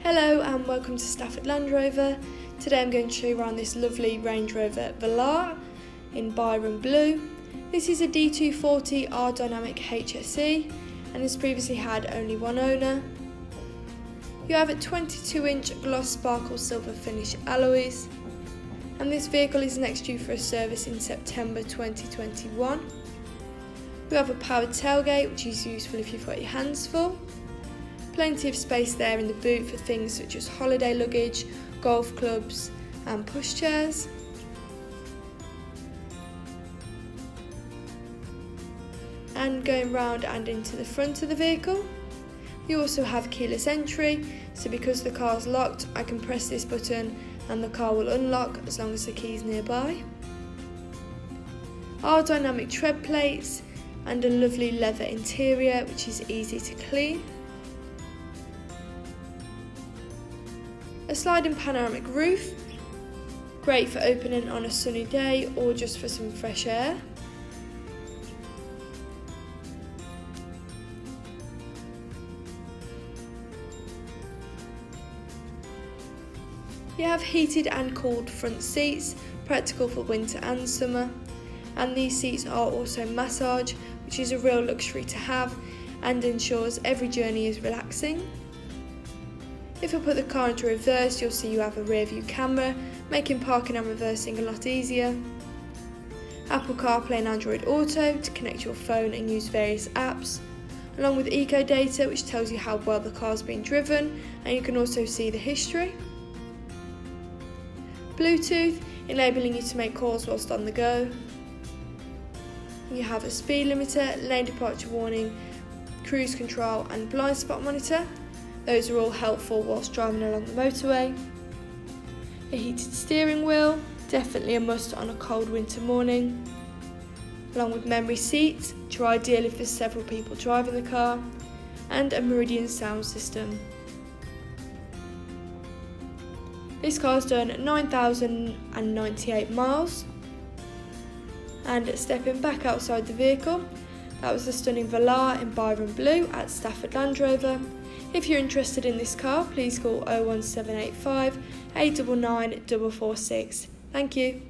Hello and welcome to Stafford Land Rover. Today I'm going to show you around this lovely Range Rover Velar in Byron Blue. This is a D240 R-Dynamic HSE and has previously had only one owner. You have a 22-inch gloss sparkle silver finish alloys, and this vehicle is next due for a service in September 2021. You have a powered tailgate, which is useful if you've got your hands full. Plenty of space there in the boot for things such as holiday luggage, golf clubs and pushchairs. And going round and into the front of the vehicle, you also have keyless entry, so because the car's locked, I can press this button and the car will unlock as long as the key's nearby. Our dynamic tread plates and a lovely leather interior which is easy to clean. A sliding panoramic roof, great for opening on a sunny day or just for some fresh air. You have heated and cooled front seats, practical for winter and summer, and these seats are also massage, which is a real luxury to have and ensures every journey is relaxing. If I put the car into reverse, you'll see you have a rear view camera, making parking and reversing a lot easier. Apple CarPlay and Android Auto to connect your phone and use various apps, along with eco data which tells you how well the car's been driven, and you can also see the history. Bluetooth, enabling you to make calls whilst on the go. You have a speed limiter, lane departure warning, cruise control and blind spot monitor. Those are all helpful whilst driving along the motorway. A heated steering wheel, definitely a must on a cold winter morning. Along with memory seats, which are ideal if there's several people driving the car. And a Meridian sound system. This car's done 9,098 miles. And stepping back outside the vehicle, that was the stunning Velar in Byron Blue at Stafford Land Rover. If you're interested in this car, please call 01785 899 446. Thank you.